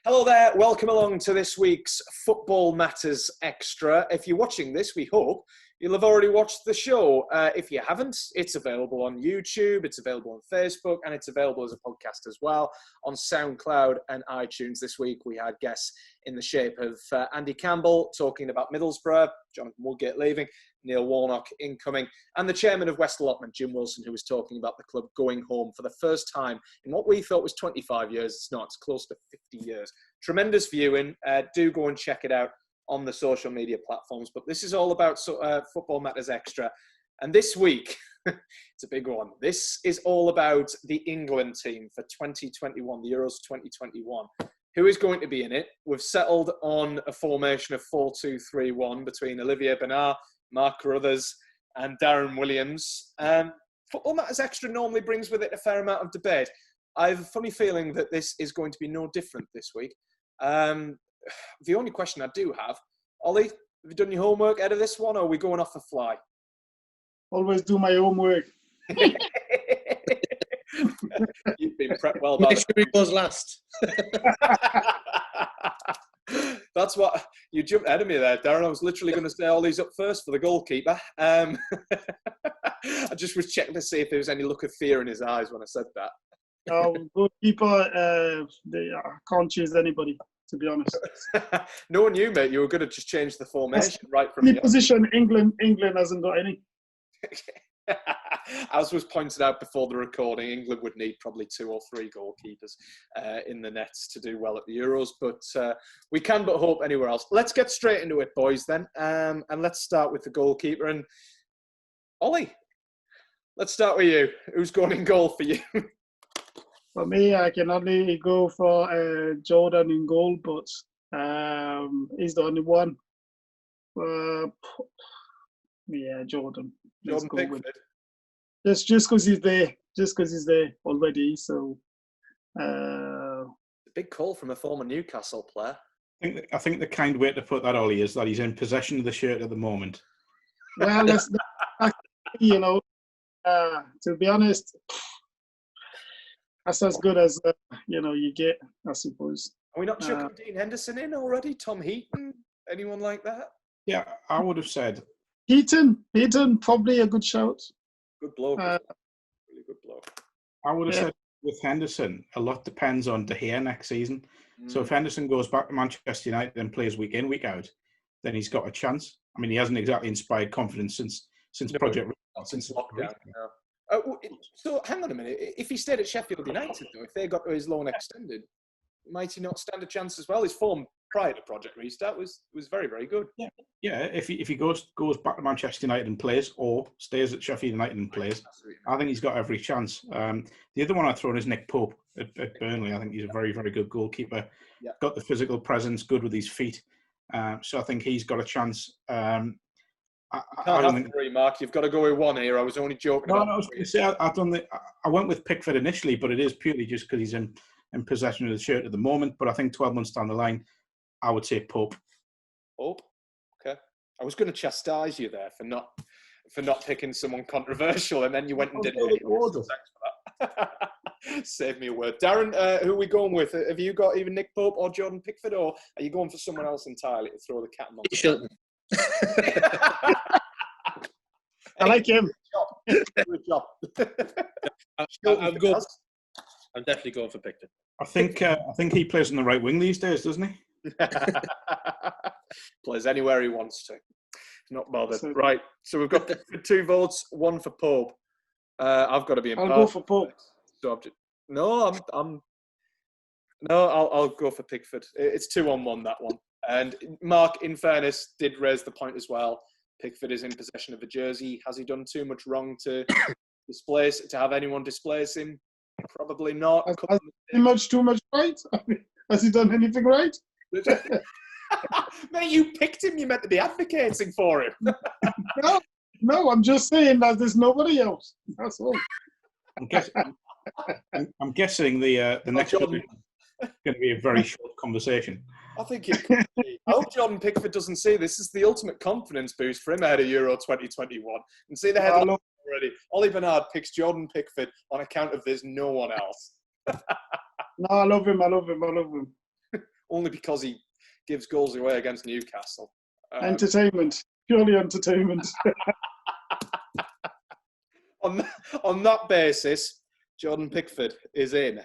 Hello there, welcome along to this week's Football Matters Extra. If you're watching this, we hope you'll have already watched the show. If you haven't, it's available on YouTube, it's available on Facebook, and it's available as a podcast as well on SoundCloud and iTunes. This week we had guests in the shape of Andy Campbell talking about Middlesbrough, Jonathan Woodgate leaving, Neil Warnock incoming, and the chairman of West Allotment, Jim Wilson, who was talking about the club going home for the first time in what we thought was 25 years. It's not, it's close to 50 years. Tremendous viewing. Do go and check it out on the social media platforms. But this is all about Football Matters Extra. And this week, it's a big one. This is all about the England team for 2021, the Euros 2021. Who is going to be in it? We've settled on a formation of 4-2-3-1 between Olivier Bernard, Mark Carruthers and Darren Williams. Football Matters Extra normally brings with it a fair amount of debate. I have a funny feeling that this is going to be no different this week. The only question I do have, Ollie, have you done your homework out of this one, or are we going off the fly? Always do my homework. You've been prepped well. Make sure he goes last. That's what you jumped ahead of me there, Darren. I was literally going to say Ollie's up first for the goalkeeper. I just was checking to see if there was any look of fear in his eyes when I said that. Goalkeeper, they can't choose anybody, to be honest. No one knew, mate. You were going to just change the formation right from the position. England hasn't got any. As was pointed out before the recording, England would need probably 2 or 3 goalkeepers in the nets to do well at the Euros, but we can but hope anywhere else. Let's get straight into it, boys, then, and let's start with the goalkeeper. And Ollie, let's start with you. Who's going in goal for you? For me, I can only go for Jordan in goal, but he's the only one. Yeah, Jordan. Jordan Pickford. Just because he's there. Just because he's there already. So, a big call from a former Newcastle player. I think the kind way to put that, Ollie, is that he's in possession of the shirt at the moment. Well, that's to be honest, that's as good as you get, I suppose. Are we not chucking Dean Henderson in already? Tom Heaton? Anyone like that? Yeah, I would have said Heaton, probably a good shout. Good bloke. Really good bloke. I would have said with Henderson, a lot depends on De Gea next season. So if Henderson goes back to Manchester United and plays week in, week out, then he's got a chance. I mean, he hasn't exactly inspired confidence since Project since lockdown. No. So hang on a minute. If he stayed at Sheffield United, though, if they got his loan extended, might he not stand a chance as well? His form prior to Project Restart was very, very good. Yeah. If he goes back to Manchester United and plays, or stays at Sheffield United and plays, I think he's got every chance. The other one I'd throw in is Nick Pope at Burnley. I think he's a very, very good goalkeeper. Yeah. Got the physical presence, good with his feet. So I think he's got a chance. I don't think 3, Mark. You've got to go with one here. I was only joking. No, I was going to say I went with Pickford initially, but it is purely just because he's in possession of the shirt at the moment. But I think 12 months down the line, I would say Pope. Pope? Okay. I was going to chastise you there for not picking someone controversial, and then you went and did it. Thanks for that. Save me a word. Darren, who are we going with? Have you got either Nick Pope or Jordan Pickford, or are you going for someone else entirely to throw the cat among the Shilton. I like him. Good job. I'm definitely going for Pickford. I think he plays on the right wing these days, doesn't he? Plays anywhere he wants to. Not bothered. Right. So we've got 2 votes, 1 for Pope. I've got to be in. I'll go for Pope. So I'll go for Pickford. It's 2-1 that one. And Mark, in fairness, did raise the point as well. Pickford is in possession of the jersey. Has he done too much wrong to have anyone displace him? Probably not. Has too much right? Has he done anything right? Mate, you picked him. You meant to be advocating for him. No, I'm just saying that there's nobody else. That's all. I'm guessing the next one is going to be a very short conversation. I think it could be. I hope Jordan Pickford doesn't see this. Is the ultimate confidence boost for him ahead of Euro 2021. And see the headline already. Olly Bernard picks Jordan Pickford on account of there's no one else. No, I love him. only because he gives goals away against Newcastle. Entertainment, purely entertainment. On that basis, Jordan Pickford is in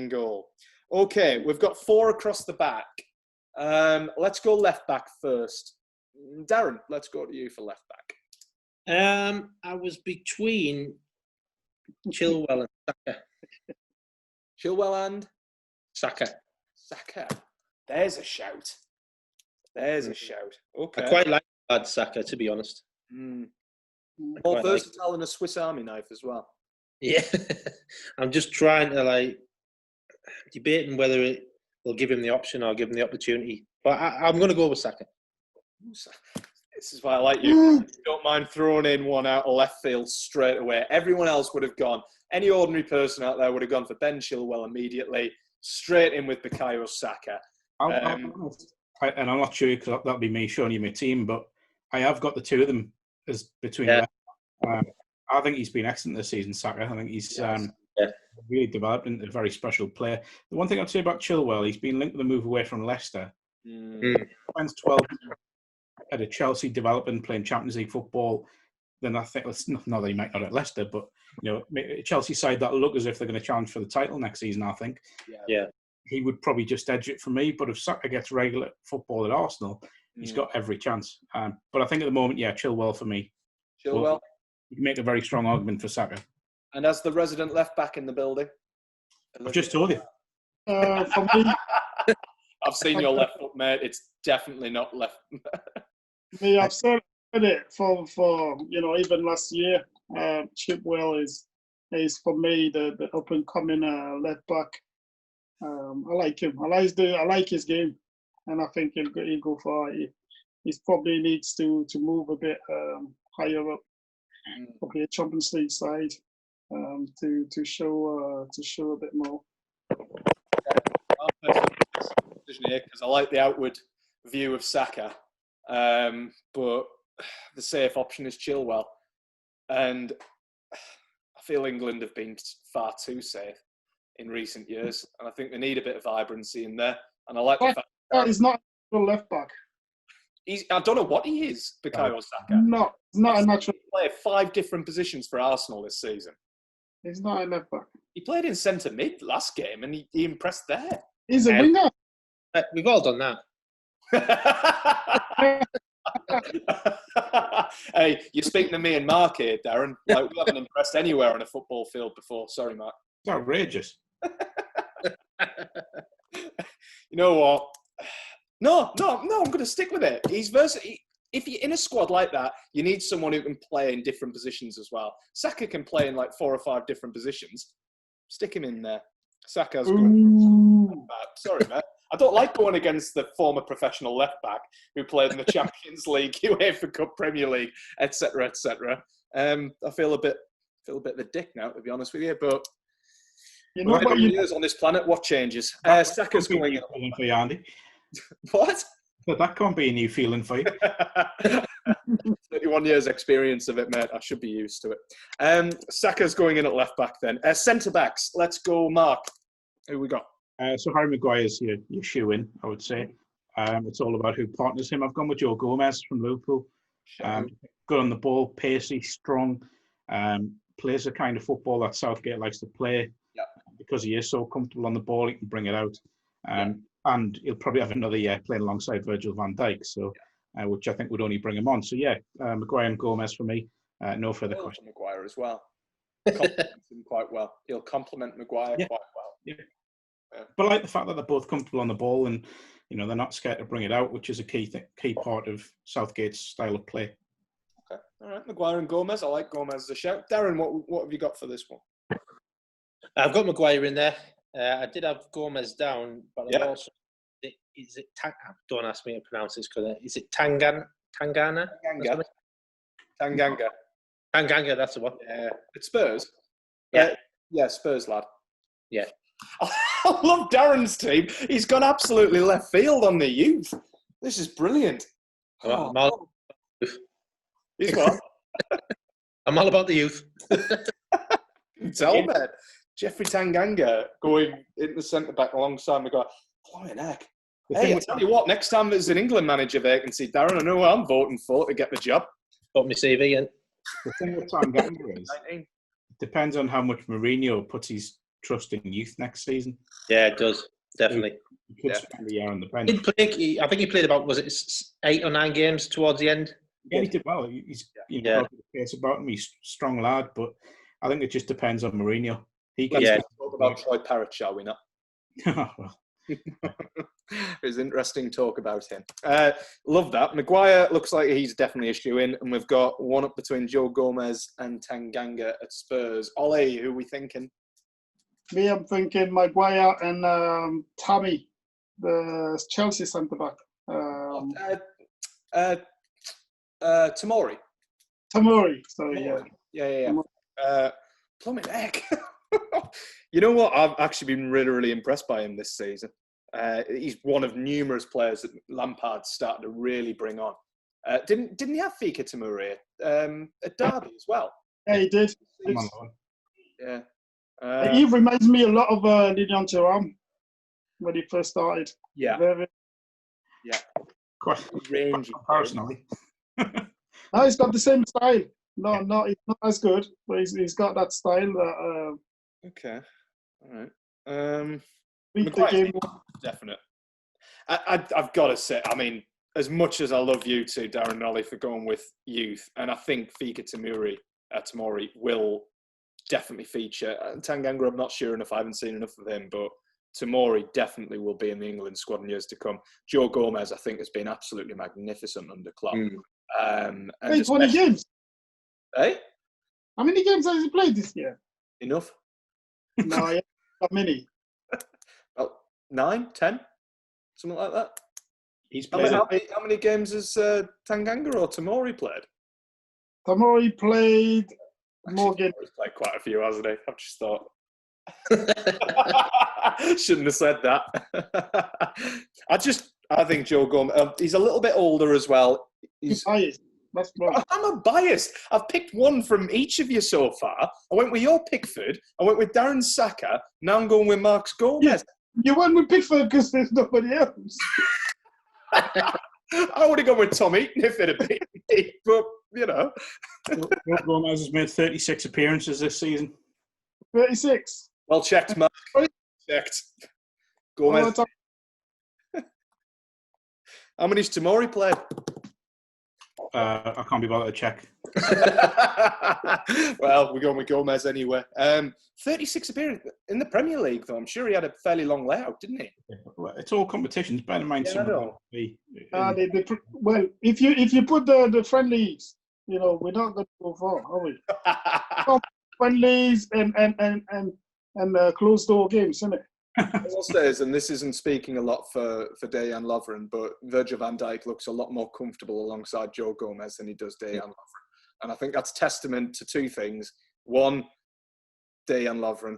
goal. Okay, we've got 4 across the back. Let's go left back first. Darren, let's go to you for left back. I was between Chilwell and Saka. Chilwell and Saka. There's a shout. Okay. I quite like that Saka, to be honest. More versatile than a Swiss Army knife as well. Yeah. I'm just trying to, debating whether they'll give him the option or give him the opportunity. But I'm going to go with Saka. This is why I like you. You don't mind throwing in one out of left field straight away. Everyone else would have gone. Any ordinary person out there would have gone for Ben Chilwell immediately. Straight in with Bukayo Saka. And I'm not sure because that'll be me showing you my team, but I have got the two of them as between. Yeah. I think he's been excellent this season, Saka. I think he's really developed into a very special player. The one thing I'd say about Chilwell, he's been linked with a move away from Leicester. Spends 12 at a Chelsea developing, playing Champions League football. Then I think, not that he might not at Leicester, but a Chelsea side that'll look as if they're going to challenge for the title next season, I think. Yeah. He would probably just edge it for me, but if Saka gets regular football at Arsenal, he's got every chance. But I think at the moment, Chilwell for me. Chilwell? Well, you can make a very strong argument for Saka. And as the resident left back in the building? I've just told you. For me, I've seen your left foot, mate. It's definitely not left. I've said it for even last year. Chilwell is for me the up and coming left back. I like him. I like his game, and I think he'll go far. He probably needs to move a bit higher up, probably a Champions League side, to show a bit more. Because I like the outward view of Saka, but the safe option is Chilwell, and I feel England have been far too safe in recent years, and I think they need a bit of vibrancy in there. And I like the fact that he's not a left back. I don't know what he is, Bukayo Saka. Not a natural player. 5 different positions for Arsenal this season. He's not a left back. He played in centre mid last game, and he impressed there. He's a winger. We've all done that. Hey, you're speaking to me and Mark here, Darren. We haven't impressed anywhere on a football field before. Sorry, Mark. It's outrageous. You know what? No, I'm going to stick with it. He's versatile. If you're in a squad like that, you need someone who can play in different positions as well. Saka can play in 4 or 5 different positions. Stick him in there. Saka's good. Sorry, man. I don't like going against the former professional left back who played in the Champions League, UEFA Cup, Premier League, etc., etc. I feel a bit of a dick now, to be honest with you. But years on this planet, what changes? Saka's going in for you, Andy. What? But that can't be a new feeling for you. 31 years experience of it, mate. I should be used to it. Saka's going in at left back then. Centre backs. Let's go, Mark. Who we got? So Harry Maguire's your shoe-in, I would say. It's all about who partners him. I've gone with Joe Gomez from Liverpool. Good on the ball, pacey, strong. Plays the kind of football that Southgate likes to play. Because he is so comfortable on the ball, he can bring it out. And he'll probably have another year playing alongside Virgil van Dijk, which I think would only bring him on. So, Maguire and Gomez for me. No further question. Maguire as well. Complements him quite well. He'll complement Maguire quite well. Yeah. But I like the fact that they're both comfortable on the ball and, they're not scared to bring it out, which is a key part of Southgate's style of play. Okay. All right. Maguire and Gomez. I like Gomez as a shout. Darren, what have you got for this one? I've got Maguire in there. I did have Gomez down, but I've also... don't ask me to pronounce this, because is it Tangana? Tanganga, that's the one. Yeah. It's Spurs? Yeah, Spurs, lad. Yeah. I love Darren's team. He's gone absolutely left field on the youth. This is brilliant. He's what? I'm all about the youth. Tell me. Jeffrey Tanganga going into the centre back alongside Maguire. Flying heck. Hey, I tell you what, next time there's an England manager vacancy, Darren, I know who I'm voting for to get the job. Put my CV in. The thing with Tanganga is, it depends on how much Mourinho puts his trust in youth next season. Yeah, it does. Definitely. He could spend a year on the bench. I think he played about, was it 8 or 9 games towards the end? Yeah, he did well. He's got the pace about him. He's a strong lad, but I think it just depends on Mourinho. Let's talk about Troy Parrott, shall we not? Well. It's interesting talk about him. Love that. Maguire looks like he's definitely a shoe-in, and we've got one up between Joe Gomez and Tanganga at Spurs. Ollie, who are we thinking? Me, I'm thinking Maguire and Tammy, the Chelsea centre-back. Tomori. Tomori, sorry, Yeah. Plumbing heck. You know what? I've actually been really, really impressed by him this season. He's one of numerous players that Lampard started to really bring on. Didn't he have Fika Tomori at Derby as well? Yeah, he did. Yeah. He reminds me a lot of Lilian Thuram when he first started. Yeah. Yeah. Quite rangy, personally. No, he's got the same style. No, he's not as good, but he's got that style that. Okay. All right. Definite. I've got to say, I mean, as much as I love you two, Darren and Ollie, for going with youth, and I think Fika Tomori will definitely feature. Tanganga, I'm not sure enough. I haven't seen enough of him, but Tomori definitely will be in the England squad in years to come. Joe Gomez, I think, has been absolutely magnificent under Klopp. 20 games. Hey? How many games has he played this year? Enough. No, not many. Well, 9, 10, something like that. He's played. How many games has Tanganga or Tomori played? Tomori played more games. He's played quite a few, hasn't he? I've just thought. Shouldn't have said that. I think Joe Gomez, he's a little bit older as well. He's biased. That's wrong. I'm not biased. I've picked one from each of you so far. I went with your Pickford. I went with Darren Saka. Now I'm going with Marcus Gomez. You went with Pickford because there's nobody else. I would have gone with Tom Eaton if it had been me, but, you know. Gomez has made 36 appearances this season. 36. Well checked, Mark. Checked. Gomez. How many's Tomori played? I can't be bothered to check. Well, we're going with Gomez anyway. 36 appearances in the Premier League, though. I'm sure he had a fairly long layout, didn't he? Well, it's all competitions. Bear in mind, Well, if you put the friendlies, you know, we're not going to go far, are we? Friendlies and closed door games, isn't it? As says, and this isn't speaking a lot for Dejan Lovren, but Virgil van Dijk looks a lot more comfortable alongside Joe Gomez than he does Dejan Lovren. And I think that's testament to two things. One, Dejan Lovren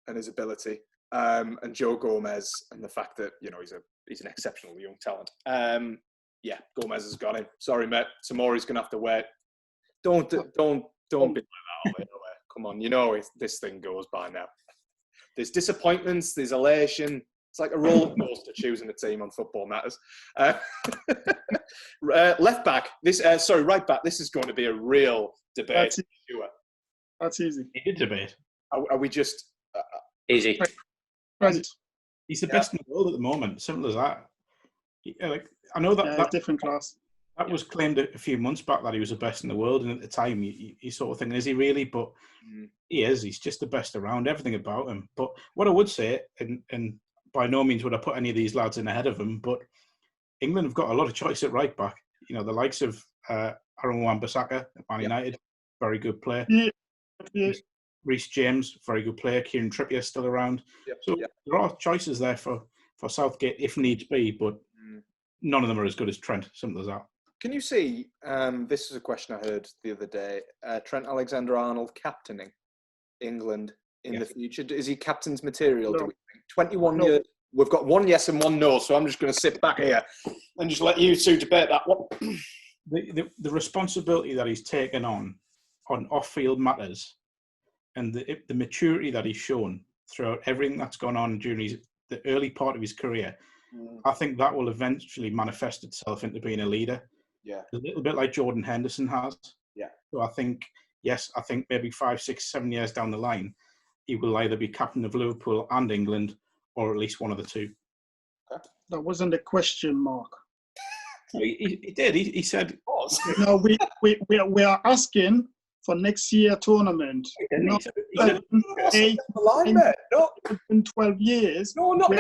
and his ability, and Joe Gomez and the fact that, you know, he's an exceptional young talent. Gomez has got him. Sorry, mate. Tomori's going to have to wait. Don't be like that, Ollie. Come on, you know this thing goes by now. There's disappointments, there's elation. It's like a roller coaster choosing a team on Football Matters. Left back, right back. This is going to be a real debate. That's easy. He did debate. Are we just easy? He's the best in the world at the moment. Simple as that. I know that different class. That was claimed a few months back that he was the best in the world, and at the time, you sort of thinking, is he really? But he is. He's just the best around. Everything about him. But what I would say, and by no means would I put any of these lads in ahead of him, but England have got a lot of choice at right back. You know, the likes of Aaron Wan-Bissaka at Man United, very good player. Yeah. Reece James, very good player. Kieran Trippier still around. There are choices there for Southgate if needs be, but none of them are as good as Trent. Simple as that. Can you see, this is a question I heard the other day, Trent Alexander-Arnold captaining England in the future? Is he captain's material, do we think? 21 years. We've got one yes and one no, so I'm just going to sit back here and just let you two debate that one. The responsibility that he's taken on off-field matters and the maturity that he's shown throughout everything that's gone on during the early part of his career I think that will eventually manifest itself into being a leader. Yeah. A little bit like Jordan Henderson has. Yeah. So I think maybe 5, 6, 7 years down the line, he will either be captain of Liverpool and England, or at least one of the two. That wasn't a question, Mark. He did. He said. No, we are asking for next year tournament. Not 8, 12 years. No, not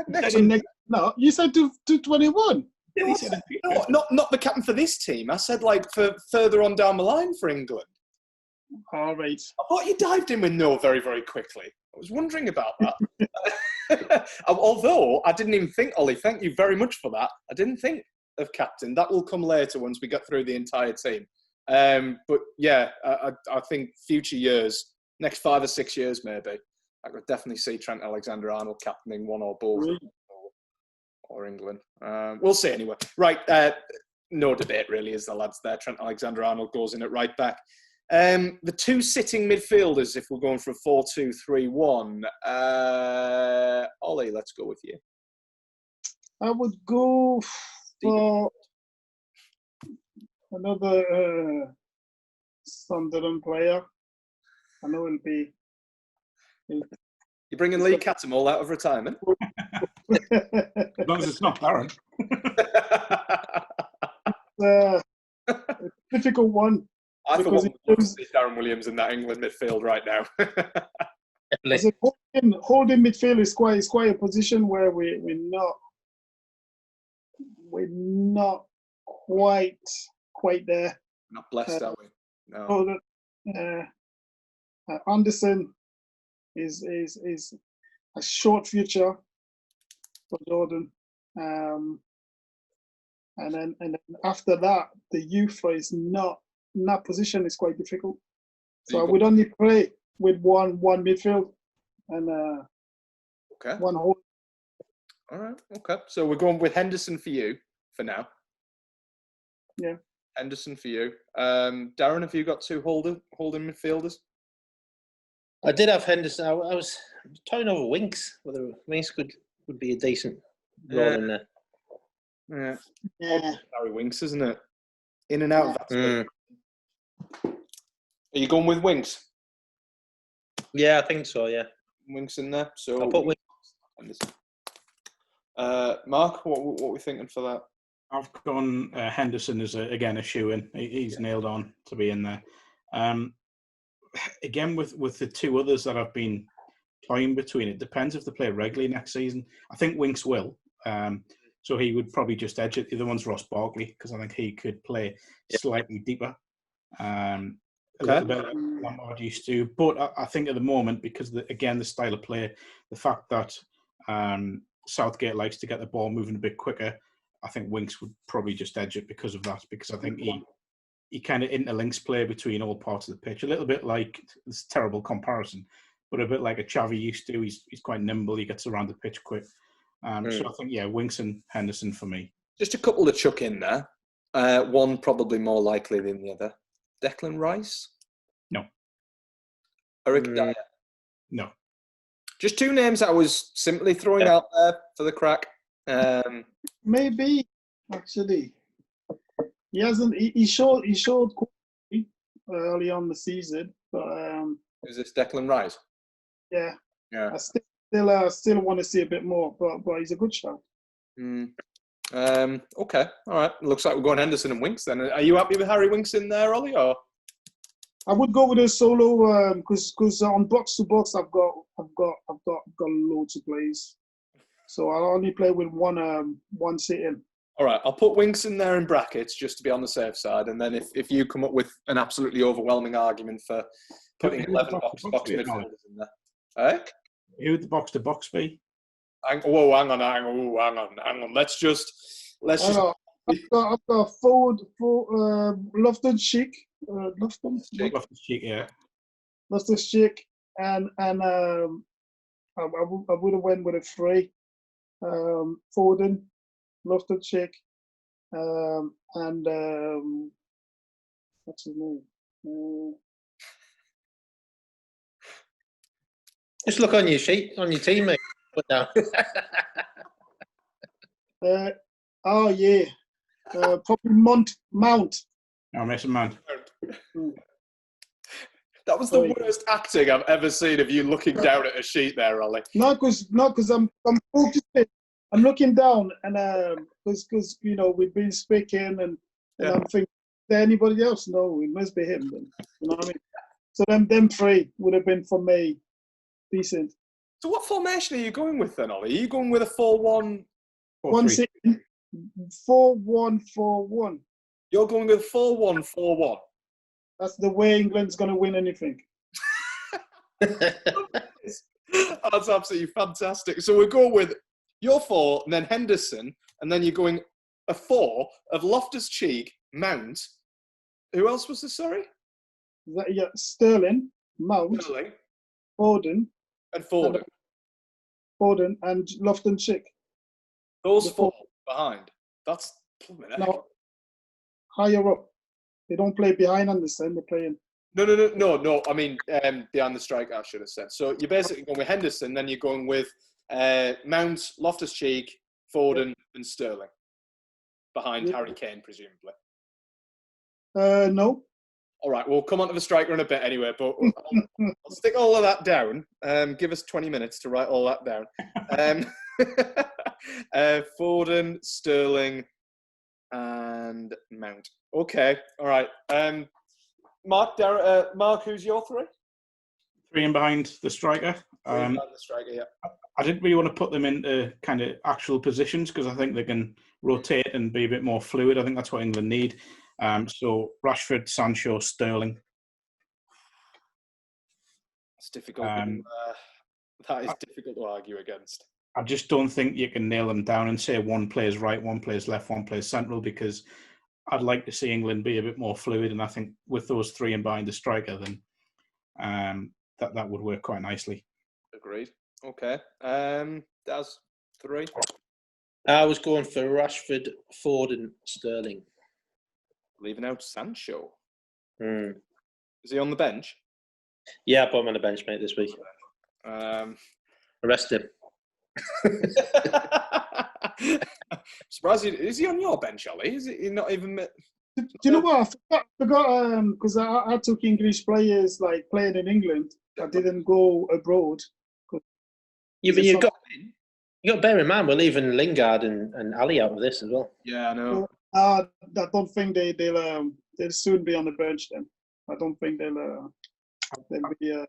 next year. No, you said to 21. No, not the captain for this team. I said like for further on down the line for England. All right. I thought you dived in with no very, very quickly. I was wondering about that. Although I didn't even think, Ollie, thank you very much for that. I didn't think of captain. That will come later once we get through the entire team. But yeah, I think future years, next 5 or 6 years maybe, I could definitely see Trent Alexander-Arnold captaining one or both. Really? Or England. We'll see anyway. Right, no debate really, is the lads there. Trent Alexander-Arnold goes in at right back. The two sitting midfielders, if we're going for a 4-2-3-1. Ollie, let's go with you. I would go for another Sunderland player. I know it'll be... You're bringing Lee Cattermole out of retirement? As long as it's not Darren. A difficult one. I thought Darren Williams in that England midfield right now. As a holding midfield is quite a position where we're not quite there. Not blessed, are we? No. Anderson is a short future for Jordan, and then after that, the youth is not in that position is quite difficult. So I would only play with one midfield and one hold. All right. Okay. So we're going with Henderson for you for now. Yeah. Henderson for you. Darren, have you got two holding midfielders? I did have Henderson. I was toying over Winks. Whether Winks would be a decent role in there. Yeah. Harry Winks, isn't it? In and out of that. Are you going with Winks? Yeah, I think so. Yeah. Winks in there. So I'll put Winks. Mark, what are we thinking for that? I've gone Henderson as a shoe-in. He's nailed on to be in there. Again, with the two others that I've been playing between, it depends if they play regularly next season. I think Winks will. So he would probably just edge it. The other one's Ross Barkley, because I think he could play slightly deeper. A little bit like Lampard used to. But I think at the moment, because, the style of play, the fact that Southgate likes to get the ball moving a bit quicker, I think Winks would probably just edge it because of that, because I think he kind of interlinks play between all parts of the pitch. A little bit like, it's a terrible comparison, but a bit like a Xavi used to. He's quite nimble. He gets around the pitch quick. So I think, Winks and Henderson for me. Just a couple to chuck in there. One probably more likely than the other. Declan Rice? No. Eric Dyer? No. Just two names I was simply throwing out there for the crack. Maybe, actually. He hasn't. He showed early on the season, but is this Declan Rice? Yeah. Yeah. I still want to see a bit more, but he's a good shot. Okay. All right. Looks like we're going Henderson and Winks then. Are you happy with Harry Winks in there, Ollie? Or I would go with a solo because on box to box I've got loads of plays, so I'll only play with one sitting. All right, I'll put Winks in there in brackets just to be on the safe side, and then if you come up with an absolutely overwhelming argument for putting 11 box midfielders in there, eh? Who would the box to box be? Hang on. Let's just. I've got forward for Loftus-Cheek. Loftus-Cheek, yeah. Loftus-Cheek, and I would have went with a 3. Foden, Loftus-Cheek, and what's his name? Just look on your sheet, on your team, mate. Put down. Oh yeah, probably Mount. Oh, Mason Mount. That was the worst acting I've ever seen of you looking down at a sheet there, Ollie. No, because I'm focusing. I'm looking down, and because we've been speaking, and I'm thinking, is there anybody else? No, it must be him. Then you know what I mean. So them three would have been for me decent. So what formation are you going with then, Ollie? Are you going with a 4-1? 4-1-4-1. You're going with 4-1-4-1. That's the way England's going to win anything. That's absolutely fantastic. So we're going with your 4, and then Henderson, and then you're going a 4 of Loftus-Cheek, Mount. Who else was this, sorry? Sterling, Mount, Foden. And Foden. And Loftus-Cheek. Those 4 behind. That's... No, higher up. They don't play behind Anderson, they're playing... No. I mean, behind the striker, I should have said. So you're basically going with Henderson, then you're going with Mount, Loftus-Cheek, Foden, and Sterling. Behind Harry Kane, presumably. No. All right, we'll come on to the striker in a bit anyway, but I'll stick all of that down. Give us 20 minutes to write all that down. Foden, Sterling, and Mount. Okay, all right. Mark, who's your 3? 3 in behind the striker. 3 in behind the striker, yeah. I didn't really want to put them into kind of actual positions because I think they can rotate and be a bit more fluid. I think that's what England need. So Rashford, Sancho, Sterling. It's difficult. That is difficult to argue against. I just don't think you can nail them down and say one plays right, one plays left, one plays central, because I'd like to see England be a bit more fluid. And I think with those 3 in behind the striker, then that would work quite nicely. Agreed. Okay. That's 3. I was going for Rashford, Foden, Sterling. Leaving out Sancho. Mm. Is he on the bench? Yeah, I put him on the bench, mate, this week. Arrest him. Surprised is he on your bench, Ollie? Is he not even? Do you know what? I forgot because I took English players like playing in England. I didn't go abroad. Yeah, but you got to bear in mind we're leaving Lingard and Ali out of this as well. Yeah, I know. I don't think they'll soon be on the bench. Then I don't think they'll be.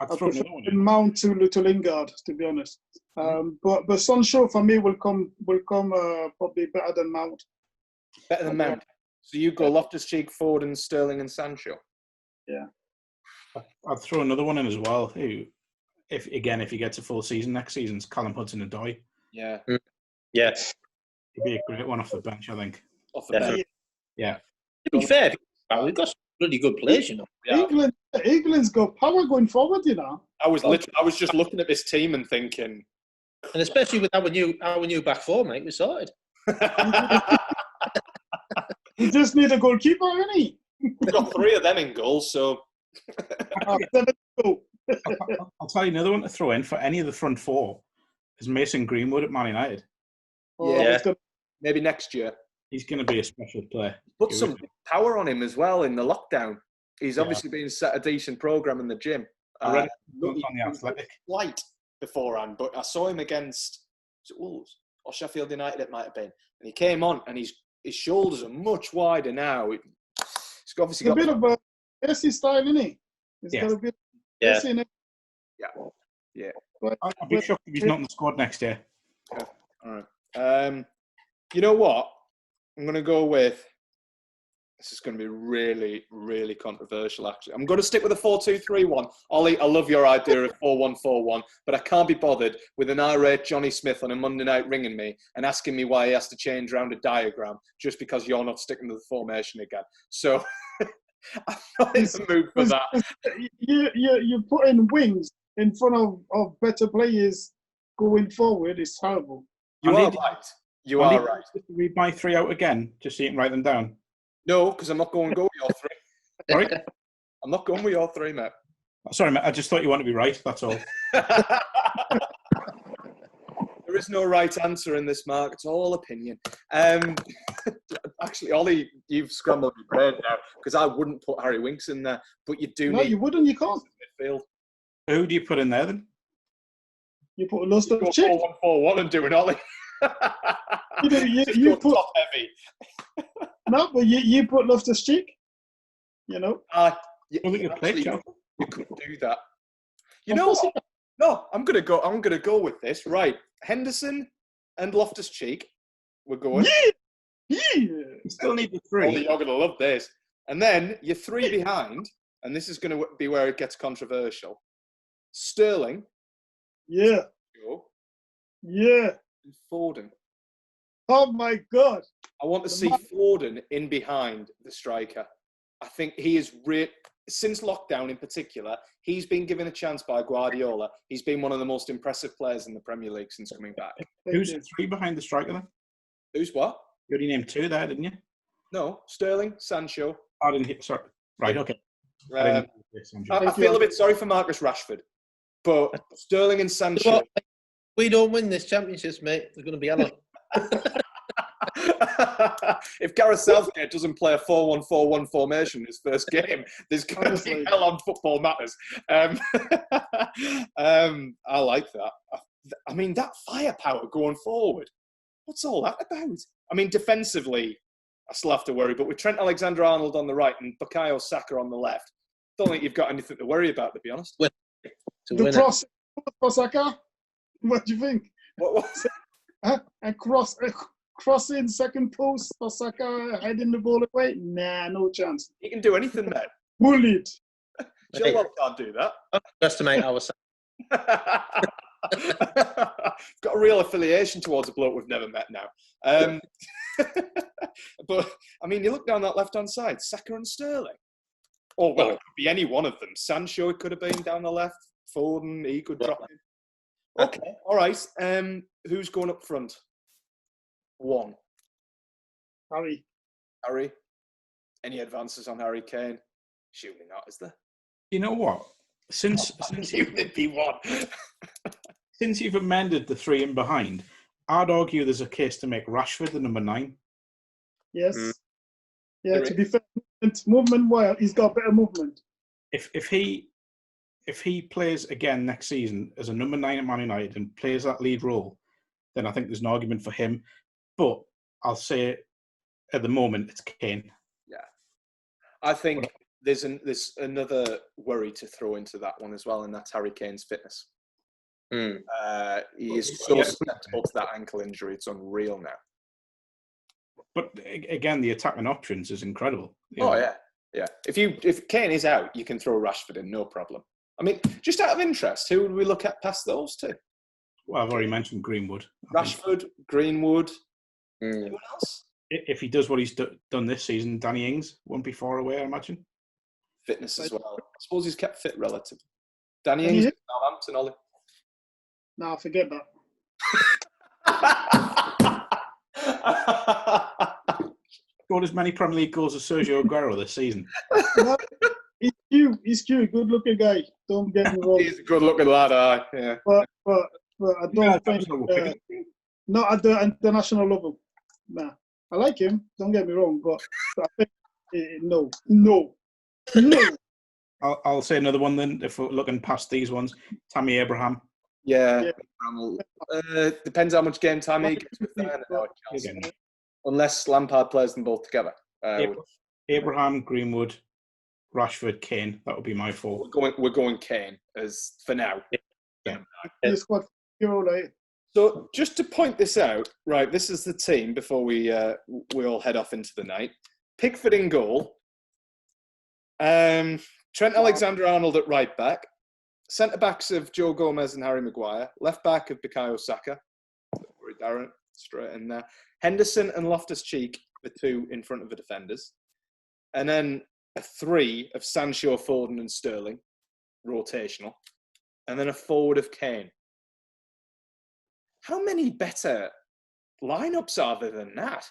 I prefer Mount to Lingard, to be honest. But Sancho for me will come probably better than Mount. Better than Mount. So you go Loftus-Cheek, Foden, Sterling, and Sancho. Yeah. I'd throw another one in as well. Who, if he gets a full season next season, it's Callum Hudson-Odoi. Yeah. Yes. He'd be a great one off the bench, I think. Off the bench. Yeah. To be fair, we've got some really good players, you know. Yeah. England's got power going forward, you know. I was just looking at this team and thinking, and especially with our new back four, mate, we're sorted. We just need a goalkeeper, innit? We've got 3 of them in goals, so. I'll tell you another one to throw in for any of the front 4 is Mason Greenwood at Man United. Maybe next year. He's going to be a special player. Put some power on him as well in the lockdown. He's obviously been set a decent program in the gym. I read it on the Athletic. Light beforehand, but I saw him against Wolves or Sheffield United. It might have been, and he came on, and his shoulders are much wider now. He's obviously got a bit of a Messi style, isn't he? He's got a bit of Messi in it. Yeah. I'd be shocked if he's not in the squad next year. Okay. All right. You know what? I'm going to go with. This is going to be really, really controversial, actually. I'm going to stick with a 4-2-3-1. Ollie, I love your idea of 4-1-4-1, but I can't be bothered with an irate Johnny Smith on a Monday night ringing me and asking me why he has to change around a diagram just because you're not sticking to the formation again. So I'm not in the mood for that. You put in wings in front of better players going forward. It's terrible. You are right. You are right. Read my 3 out again, just so you can write them down. No, because I'm not going to go with your 3. Sorry? I'm not going with your 3, mate. Sorry, mate. I just thought you wanted to be right. That's all. There is no right answer in this, Mark. It's all opinion. Actually, Ollie, you've scrambled my brain now because I wouldn't put Harry Winks in there, but you do. No, you wouldn't. You can't. Midfield. Who do you put in there then? You put Loftus-Cheek. 4-1-4-1 and do an Ollie. You put top heavy. No, but you put Loftus-Cheek. You know. You could do that. You Of know course what? No, I'm gonna go with this. Right, Henderson and Loftus-Cheek. We're going. Yeah. You still need the three. Ollie, you're gonna love this. And then you're three behind, and this is gonna be where it gets controversial. Sterling. Yeah. Yeah. And Foden. Oh my God. I want to see Foden in behind the striker. I think he is since lockdown in particular, he's been given a chance by Guardiola. He's been one of the most impressive players in the Premier League since coming back. Who's the three behind the striker then? Who's what? You already named two there, didn't you? No, Sterling, Sancho. I didn't hit. Sorry. Right. Okay. I feel a bit sorry for Marcus Rashford, but Sterling and Sancho. We don't win this championships, mate. There's going to be hell. If Gareth Southgate doesn't play a 4-1-4-1 formation in his first game, there's going to be hell on Football Matters. I like that. I mean, that firepower going forward, what's all that about? I mean, defensively, I still have to worry, but with Trent Alexander-Arnold on the right and Bukayo Saka on the left, don't think you've got anything to worry about, to be honest. The cross for Saka? What do you think? What? And crossing second post for Saka, heading the ball away? Nah, no chance. He can do anything, mate. Bullied. Chilwell can't do that. Underestimate our. Got a real affiliation towards a bloke we've never met now. But, I mean, you look down that left-hand side, Saka and Sterling. Oh, well, it could be any one of them. Sancho could have been down the left. Foden, he could drop in. Okay, all right. Who's going up front? One. Harry. Any advances on Harry Kane? Surely not, is there? You know what? Since you'd be one. Since you've amended the three in behind, I'd argue there's a case to make Rashford the number 9. Yes. Yeah, to be fair, movement-wise, he's got better movement. If he plays again next season as a number 9 at Man United and plays that lead role, then I think there's an argument for him. But I'll say at the moment it's Kane. Yeah, I think there's another worry to throw into that one as well, and that's Harry Kane's fitness. He is so susceptible to that ankle injury; it's unreal now. But again, the attacking options is incredible. Yeah. If Kane is out, you can throw Rashford in, no problem. I mean, just out of interest, who would we look at past those two? Well, I've already mentioned Greenwood. Rashford, Greenwood. Anyone else? If he does what he's done this season, Danny Ings won't be far away, I imagine. Fitness as well. I suppose he's kept fit relatively. Danny Ings, Southampton, Ollie. No, forget that. Scored as many Premier League goals as Sergio Aguero this season. He's cute, good-looking guy. Don't get me wrong. He's a good-looking lad, yeah. But I don't think not at the international level. Nah, I like him. Don't get me wrong, but I think no. I'll say another one then. If we're looking past these ones, Tammy Abraham. Yeah. Depends how much game time he gets with that. Unless Lampard plays them both together. Abraham, Greenwood, Rashford, Kane. That would be my 4. We're going Kane as for now. Yeah. So just to point this out, right? This is the team before we all head off into the night. Pickford in goal. Trent Alexander-Arnold at right back. Centre backs of Joe Gomez and Harry Maguire. Left back of Bukayo Saka. Darren, straight in there. Henderson and Loftus-Cheek, the 2 in front of the defenders. And then a 3 of Sancho, Foden and Sterling, rotational. And then a forward of Kane. How many better lineups are there than that?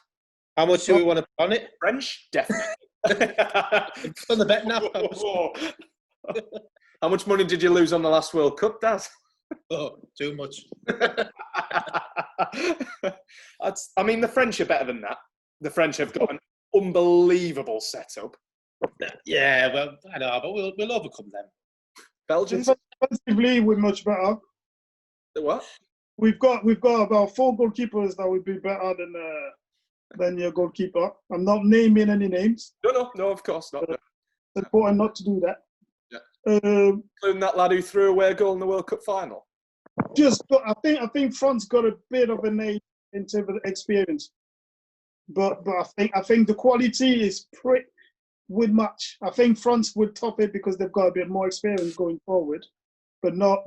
How much do we want to put on it? French, definitely. It's on the bet now. How much money did you lose on the last World Cup, Daz? Oh, too much. I mean, the French are better than that. The French have got an unbelievable setup. Yeah, well, I know, but we'll overcome them. Belgians? Defensively, we're much better. The what? We've got about 4 goalkeepers that would be better than your goalkeeper. I'm not naming any names. No, of course not. No. It's important not to do that. Yeah. Including that lad who threw away a goal in the World Cup final. I think France got a bit of an edge in terms of experience, but I think the quality is would match. I think France would top it because they've got a bit more experience going forward, but not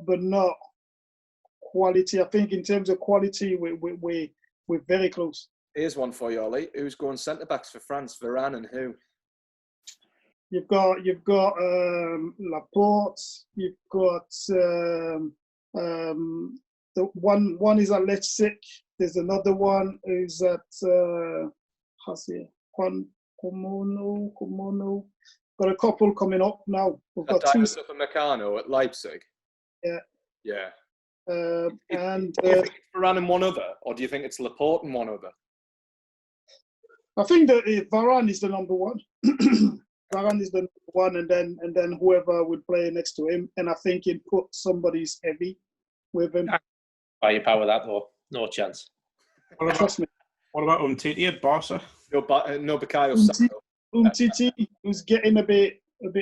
quality. I think in terms of quality, we're very close. Here's one for you, Olly. Who's going centre backs for France? Varane and who? You've got Laporte. You've got the one is at Leipzig. There's another one who's at Komono. Got a couple coming up now. We've got two. Meccano at Leipzig. Yeah. Yeah. And do you think it's Varane and one other, or do you think it's Laporte and one other? I think that Varane is the number one. Varane is the number one, and then whoever would play next to him. And I think he'd put somebody's heavy with him. Firepower that though, no chance. Trust me. What about Umtiti at Barca? No Bukayo Saka. Umtiti, who's getting a bit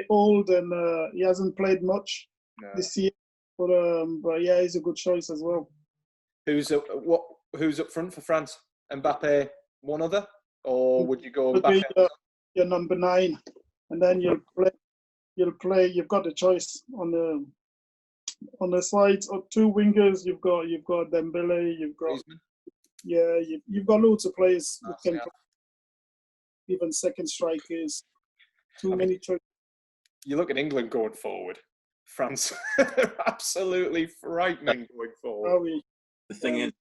old, and he hasn't played much this year. But yeah, he's a good choice as well. Who's up front for France? Mbappe, one other, or would you go Mbappe? Your number 9, and then you'll play. You've got the choice on the sides of 2 wingers. You've got Dembele. You've got Griezmann. You've got loads of players who can play. Even second strikers. Many choices. You look at England going forward. France absolutely frightening going forward. The thing is,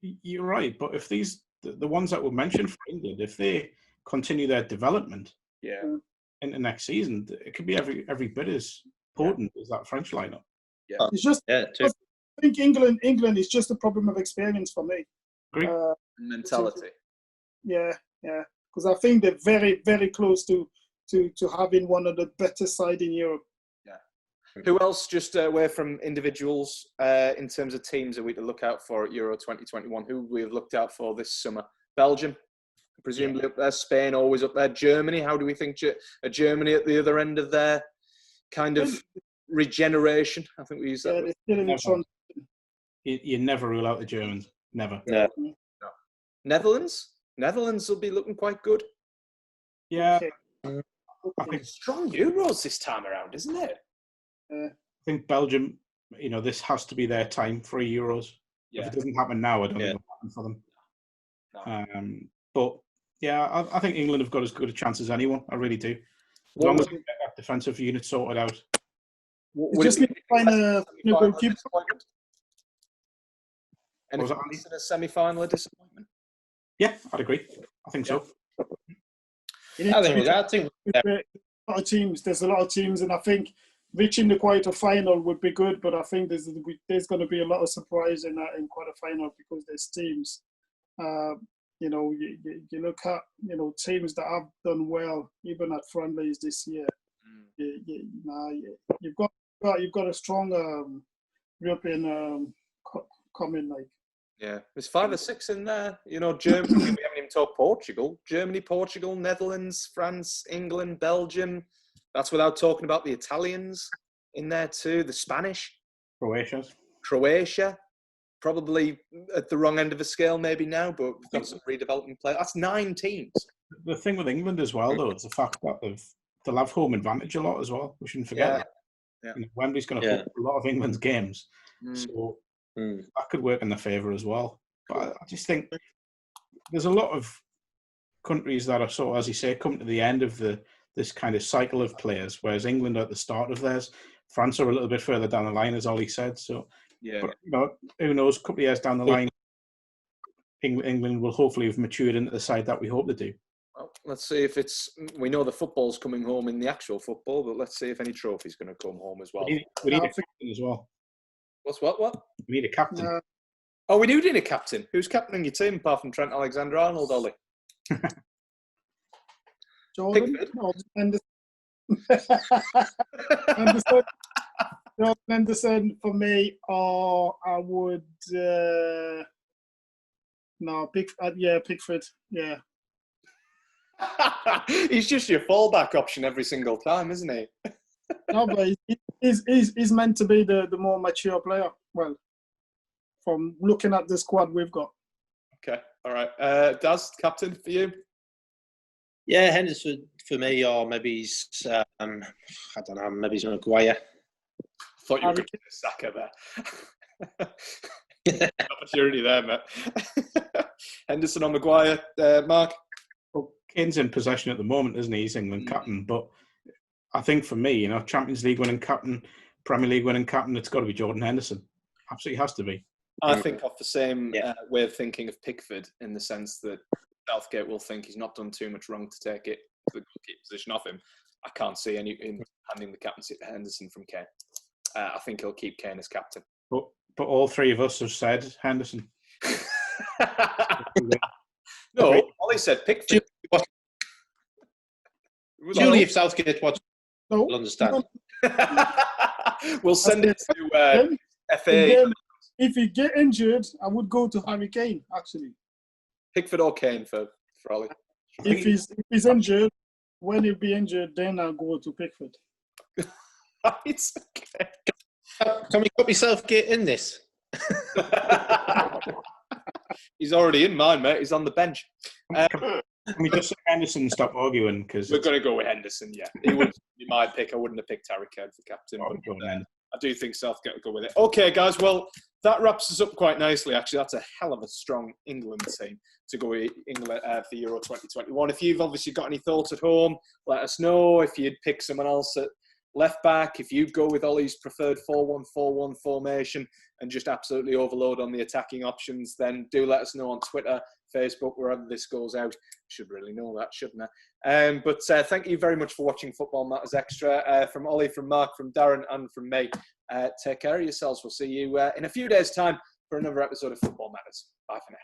you're right, but if the ones that were mentioned for England, if they continue their development into next season, it could be every bit as potent as that French lineup. Yeah. It's just I think England is just a problem of experience for me. Mentality. Yeah. Because I think they're very, very close to having one of the better side in Europe. Who else, just away from individuals, in terms of teams that we to look out for at Euro 2021? Who we have looked out for this summer? Belgium, presumably up there. Spain, always up there. Germany, how do we think Germany at the other end of their kind of regeneration? I think we use that. They're still in the front. You never rule out the Germans. Never. No. Netherlands will be looking quite good. Yeah. Okay. I think strong Euros this time around, isn't it? I think Belgium, this has to be their time for Euros. Yeah. If it doesn't happen now, I don't think it'll happen for them. No. But yeah, I think England have got as good a chance as anyone. I really do. As long as we get that defensive unit sorted out. Would just need to find a goalkeeper. And was it a semi-final disappointment? Yeah, I'd agree. I think so. I think there's a lot of teams, and I think reaching the quarter-final would be good, but I think there's going to be a lot of surprise in quarter-final because there's teams. You look at teams that have done well even at friendlies this year. You've got a strong European coming like. Yeah, there's 5 or 6 in there. Germany. We haven't even talked Portugal. Germany, Portugal, Netherlands, France, England, Belgium. That's without talking about the Italians in there too. The Spanish, Croatia. Probably at the wrong end of the scale maybe now, but we've got some redevelopment players. That's 9 teams. The thing with England as well, though, is the fact that they'll have home advantage a lot as well. We shouldn't forget that. Yeah. Wembley's going to host a lot of England's games, so that could work in their favour as well. But I just think there's a lot of countries that are sort of, as you say, come to the end of this kind of cycle of players, whereas England are at the start of theirs. France are a little bit further down the line, as Olly said. So, but who knows? A couple of years down the line, England will hopefully have matured into the side that we hope to do. Well, let's see if we know the football's coming home in the actual football, but let's see if any trophy's going to come home as well. We need a captain as well. What? We need a captain. Oh, we do need a captain. Who's captaining your team apart from Trent Alexander-Arnold, Ollie? Jordan? Pickford? No, Henderson. Henderson. Jordan Henderson for me, or I would... Pickford. Yeah. He's just your fallback option every single time, isn't he? No, but he's meant to be the more mature player. Well, from looking at the squad we've got. Okay, all right. Daz, captain for you? Yeah, Henderson for me, or maybe he's, I don't know, maybe he's Maguire. Thought you were going to Saka there. Opportunity there, mate. Henderson or Maguire, Mark? Well, Kane's in possession at the moment, isn't he? He's England captain. But I think for me, Champions League winning captain, Premier League winning captain, it's got to be Jordan Henderson. Absolutely has to be. I think of the same way of thinking of Pickford, in the sense that Southgate will think he's not done too much wrong to take it, the goalkeeper position off him. I can't see any in handing the captaincy to Henderson from Kane. I think he'll keep Kane as captain. But all three of us have said Henderson. No, Ollie said Pickford. Surely if Southgate watches, will understand. We'll send it to FA. If he get injured, I would go to Harry Kane, actually. Pickford or Kane for Ollie? If he's injured, when he'll be injured, then I'll go to Pickford. It's okay. Can we copy Southgate in this? He's already in mine, mate. He's on the bench. Can we just say Henderson and stop arguing? Because we're going to go with Henderson, yeah. He would be my pick. I wouldn't have picked Harry Kane for captain. I do think Southgate will go with it. Okay, guys. Well, that wraps us up quite nicely, actually. That's a hell of a strong England team to go with England for Euro 2021. If you've obviously got any thoughts at home, let us know. If you'd pick someone else at left back, if you'd go with Ollie's preferred 4-1-4-1 formation and just absolutely overload on the attacking options, then do let us know on Twitter, Facebook, wherever this goes out. Should really know that, shouldn't I? But thank you very much for watching Football Matters Extra. From Ollie, from Mark, from Darren, and from me. Take care of yourselves. We'll see you in a few days' time for another episode of Football Matters. Bye for now.